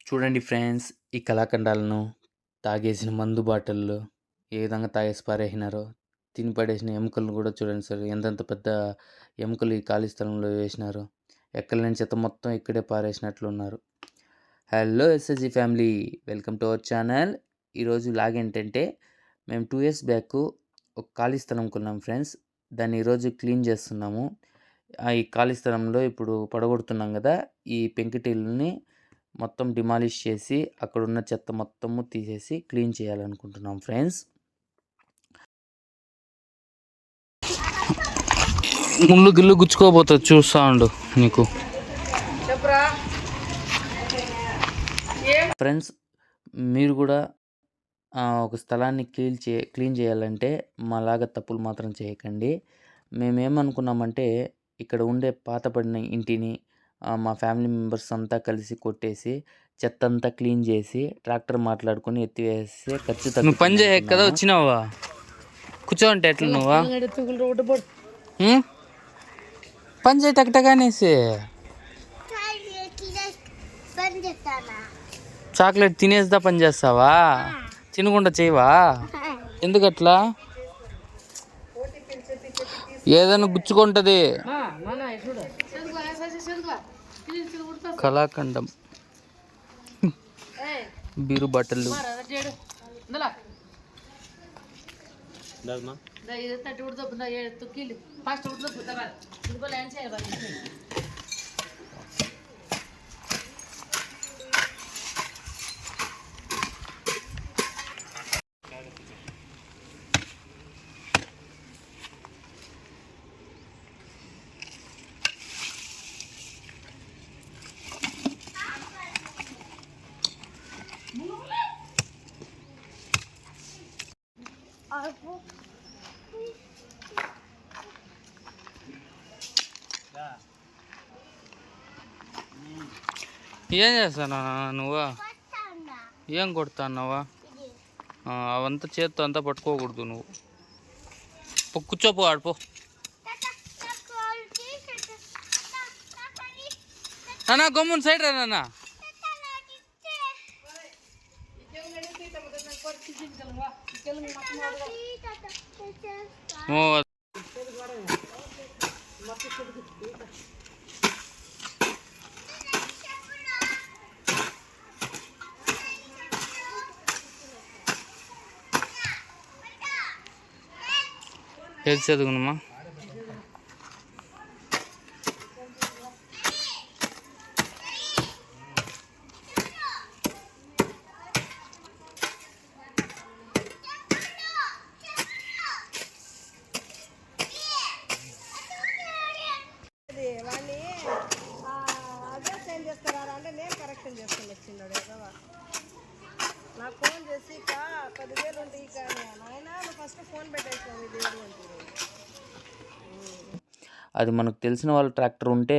చూడండి ఫ్రెండ్స్, ఈ కళాఖండాలను తాగేసిన మందు బాటిళ్ళు ఏ విధంగా తాగేసి పారేసినారో, తిని పడేసిన ఎముకలను కూడా చూడండి సార్, ఎంతెంత పెద్ద ఎముకలు ఈ ఖాళీ స్థలంలో వేసినారు. ఎక్కడలేని చెత్త మొత్తం ఇక్కడే పారేసినట్లున్నారు. Hello SSG family, welcome to our channel. ఈరోజు లాగేంటంటే, మేము 2 years బ్యాక్ ఒక ఖాళీ స్థలం కొన్నాం ఫ్రెండ్స్. దాన్ని ఈరోజు క్లీన్ చేస్తున్నాము. ఈ ఖాళీ స్థలంలో ఇప్పుడు పడగొడుతున్నాం కదా, ఈ పెంకుటిల్లుని మొత్తం డిమాలిష్ చేసి అక్కడున్న చెత్త మొత్తము తీసేసి క్లీన్ చేయాలనుకుంటున్నాం ఫ్రెండ్స్. ముళ్ళు గిల్లు గుచ్చుకోబోతుంది, చూస్తా ఉండు నీకు ఫ్రెండ్స్. మీరు కూడా ఒక స్థలాన్ని క్లీన్ చేయాలంటే మాలాగా తప్పులు మాత్రం చేయకండి. మేమేమనుకున్నామంటే, ఇక్కడ ఉండే పాతపడిన ఇంటిని మా ఫ్యామిలీ మెంబర్స్ అంతా కలిసి కొట్టేసి చెత్త అంతా క్లీన్ చేసి ట్రాక్టర్ మాట్లాడుకుని ఎత్తివేస్తే ఖచ్చితంగా. నువ్వు పని చేయ కదా వచ్చినావా, కూర్చోంటే ఎట్లా నువ్వా పని చేయ టక్టగానేసి చాక్లెట్ తినేస్దా పని చేస్తావా, తినకుండా చేయవా? ఎందుకట్లా? ఏదైనా గుచ్చుకుంటది. కళాఖండం బీరు బట్టలు ఏం చేస్తానా నువ్వు? ఏం కొడుతున్నావా? అవంతా చేత్తో అంతా పట్టుకోకూడదు నువ్వు. కూర్చోపో, ఆడిపో. నాన్న గమ్మున సైడ్ రా నాన్న. ఏది చదువుకున్నామా? నాకు ఫోన్ చేసి 10,000 ఉంటాయి కానీ నాయన ఫస్ట్ ఫోన్ పెట్టేసాను దేవుడు అంటే. అది మనకు తెలిసిన వాళ్ళ ట్రాక్టర్ ఉంటే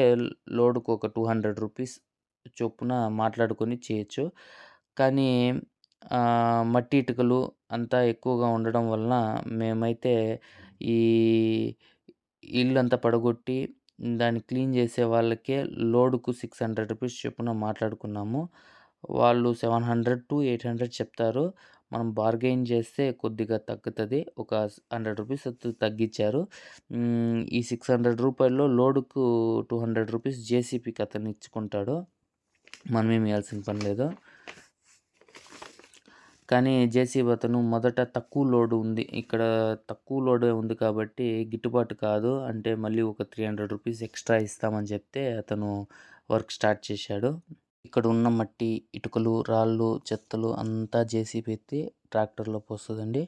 లోడుకు ఒక 200 రూపీస్ చొప్పున మాట్లాడుకొని చేయొచ్చు. కానీ మట్టి ఇటుకలు అంతా ఎక్కువగా ఉండడం వలన మేమైతే ఈ ఇల్లు అంతా పడగొట్టి దాన్ని క్లీన్ చేసే వాళ్ళకే లోడుకు 600 రూపీస్ చొప్పున మాట్లాడుకున్నాము. వాళ్ళు 700 to 800 చెప్తారు. మనం బార్గెయిన్ చేస్తే కొద్దిగా తగ్గుతుంది. ఒక 100 రూపీస్ తగ్గించారు. ఈ 600 రూపాయల్లో లోడుకు 200 రూపీస్ జేసీపీకి అతను ఇచ్చుకుంటాడు. మనమేమి ఇవ్వాల్సిన పని లేదు. కానీ జేసీబీ అతను మొదట తక్కువ లోడ్ ఉంది, ఇక్కడ తక్కువ లోడే ఉంది కాబట్టి గిట్టుబాటు కాదు అంటే మళ్ళీ ఒక 300 రూపీస్ ఎక్స్ట్రా ఇస్తామని చెప్తే అతను వర్క్ స్టార్ట్ చేశాడు. ఇక్కడ ఉన్న మట్టి ఇటుకలు రాళ్ళు చెత్తలు అంతా జేసీబీ ఎత్తి ట్రాక్టర్లో పోస్తుందండి.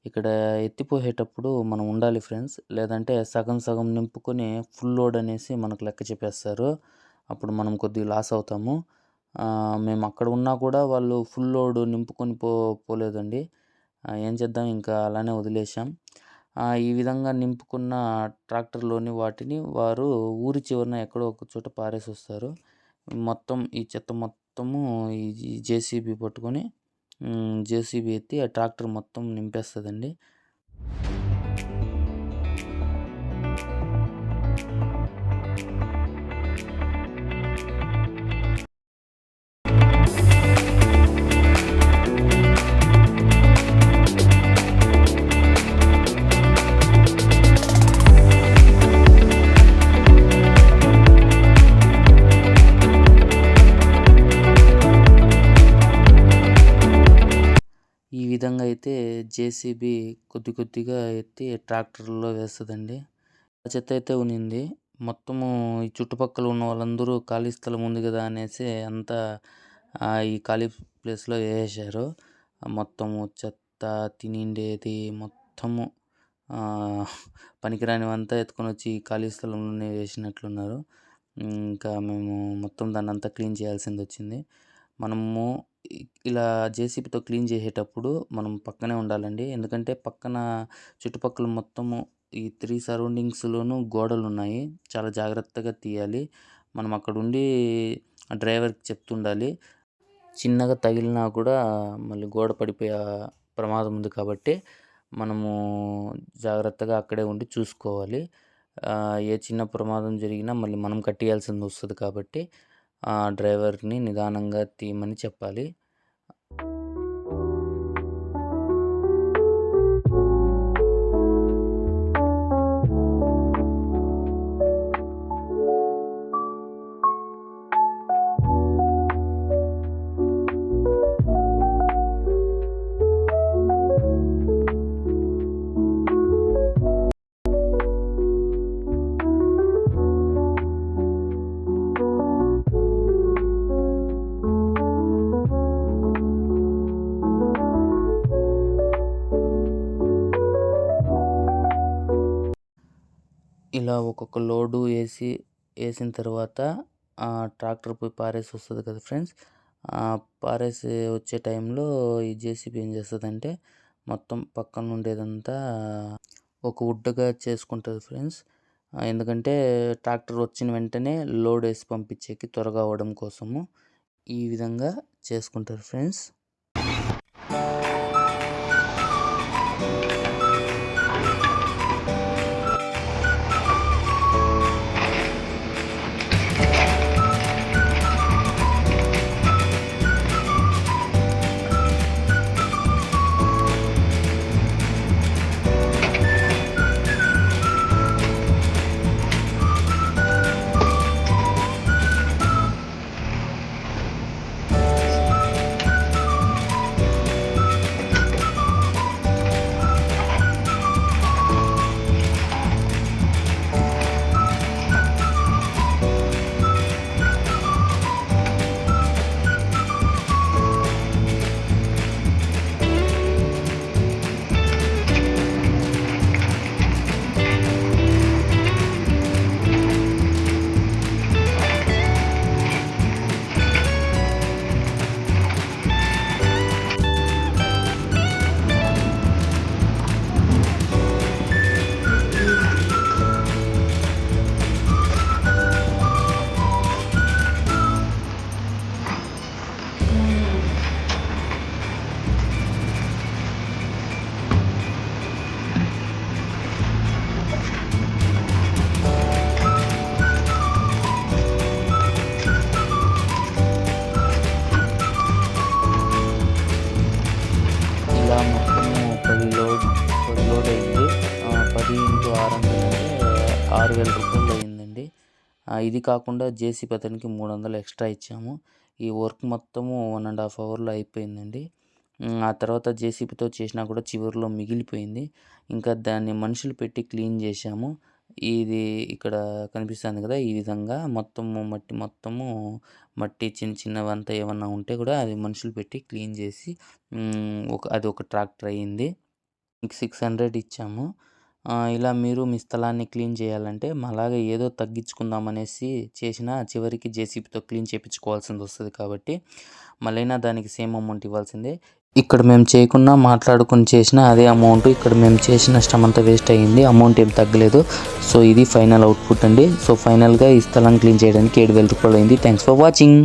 ఇక్కడ ఎత్తిపోసేటప్పుడు మనం ఉండాలి ఫ్రెండ్స్, లేదంటే సగం సగం నింపుకొని ఫుల్ లోడ్ అనేసి మనకు లెక్క చెప్పేస్తారు. అప్పుడు మనం కొద్దిగా లాస్ అవుతాము. మేము అక్కడ ఉన్నా కూడా వాళ్ళు ఫుల్ లోడ్ నింపుకొని పోలేదండి. ఏం చేద్దాం, ఇంకా అలానే వదిలేసాం. ఈ విధంగా నింపుకున్న ట్రాక్టర్లోని వాటిని వారు ఊరి చివరన ఎక్కడో ఒక చోట పారేసి వస్తారు. మొత్తం ఈ చెత్త మొత్తము ఈ జేసీబీ పట్టుకొని జేసీబీ ఎత్తి ఆ ట్రాక్టర్ మొత్తం నింపేస్తుందండి. విధంగా అయితే జేసీబీ కొద్ది కొద్దిగా ఎత్తి ట్రాక్టర్‌లో వేస్తదండి. చెత్త అయితే ఉన్నింది. మొత్తము ఈ చుట్టుపక్కల ఉన్న వాళ్ళందరూ ఖాళీ స్థలం ఉంది గదా అనేసి అంతా ఈ ఖాళీ ప్లేస్‌లో వేసేశారు. మొత్తము చెత్త, తినిండేది మొత్తము పనికిరానివంతా ఎత్తుకొనొచ్చి ఈ ఖాళీ స్థలంలోనే వేసినట్లున్నారు. ఇంకా మేము మొత్తం దాన్నంతా క్లీన్ చేయాల్సిందొచ్చింది. మనము ఇలా జేసీబీతో క్లీన్ చేసేటప్పుడు మనం పక్కనే ఉండాలండి. ఎందుకంటే పక్కన చుట్టుపక్కల మొత్తము ఈ 3 సరౌండింగ్స్‌లోనూ గోడలున్నాయి. చాలా జాగ్రత్తగా తీయాలి. మనం అక్కడుండి డ్రైవర్‌కి చెప్తుండాలి. చిన్నగా తగిలినా కూడా మళ్ళీ గోడ పడిపోయే ప్రమాదం ఉంది కాబట్టి మనము జాగ్రత్తగా అక్కడే ఉండి చూసుకోవాలి. ఏ చిన్న ప్రమాదం జరిగినా మళ్ళీ మనం కట్టేయాల్సిందొస్తది కాబట్టి డ్రైవర్‌ని నిదానంగా తీయమని చెప్పాలి. ఇలా ఒక్కొక్క లోడు ఏసిన తర్వాత ట్రాక్టర్ పోయి పారేసి వస్తది కదా ఫ్రెండ్స్. పారేసి వచ్చే టైంలో ఈ జేసీబీ ఏం చేస్తదంటే మొత్తం పక్కన ఉండేదంతా ఒక వుడ్డుగా చేసుకుంటది ఫ్రెండ్స్. ఎందుకంటే ట్రాక్టర్ వచ్చిన వెంటనే లోడ్ ఏసి పంపించేకి త్వరగా అవ్వడం కోసము ఈ విధంగా చేసుకుంటారు ఫ్రెండ్స్. లోడ్ అయింది. 10 × 600 అంటే 6,000 రూపాయలు అయిందండి. ఇది కాకుండా జేసీబీ అతనికి 300 ఎక్స్ట్రా ఇచ్చాము. ఈ వర్క్ మొత్తము 1.5 అవర్లో అయిపోయిందండి. ఆ తర్వాత జేసీబీతో చేసినా కూడా చివరిలో మిగిలిపోయింది. ఇంకా దాన్ని మనుషులు పెట్టి క్లీన్ చేశాము. ఇది ఇక్కడ కనిపిస్తుంది కదా, ఈ విధంగా మట్టి చిన్న చిన్నవంతా ఏమన్నా ఉంటే కూడా అది మనుషులు పెట్టి క్లీన్ చేసి అది ఒక ట్రాక్టర్ అయ్యింది. 600 ఇచ్చాము. ఇలా మీరు మీ స్థలాన్ని క్లీన్ చేయాలంటే అలాగే ఏదో తగ్గించుకుందామనేసి చేసినా చివరికి జేసీబీతో క్లీన్ చేయించుకోవాల్సింది వస్తుంది కాబట్టి మళ్ళైనా దానికి సేమ్ అమౌంట్ ఇవ్వాల్సిందే. ఇక్కడ మేము చేయకుండా మాట్లాడుకుని చేసిన అదే అమౌంట్, ఇక్కడ మేము చేసిన శ్రమ అంతా వేస్ట్ అయ్యింది. అమౌంట్ ఏం తగ్గలేదు. సో ఇది ఫైనల్ అవుట్పుట్ అండి. సో ఫైనల్గా ఈ స్థలం క్లీన్ చేయడానికి 7,000 రూపాయలు అయింది. Thanks for watching.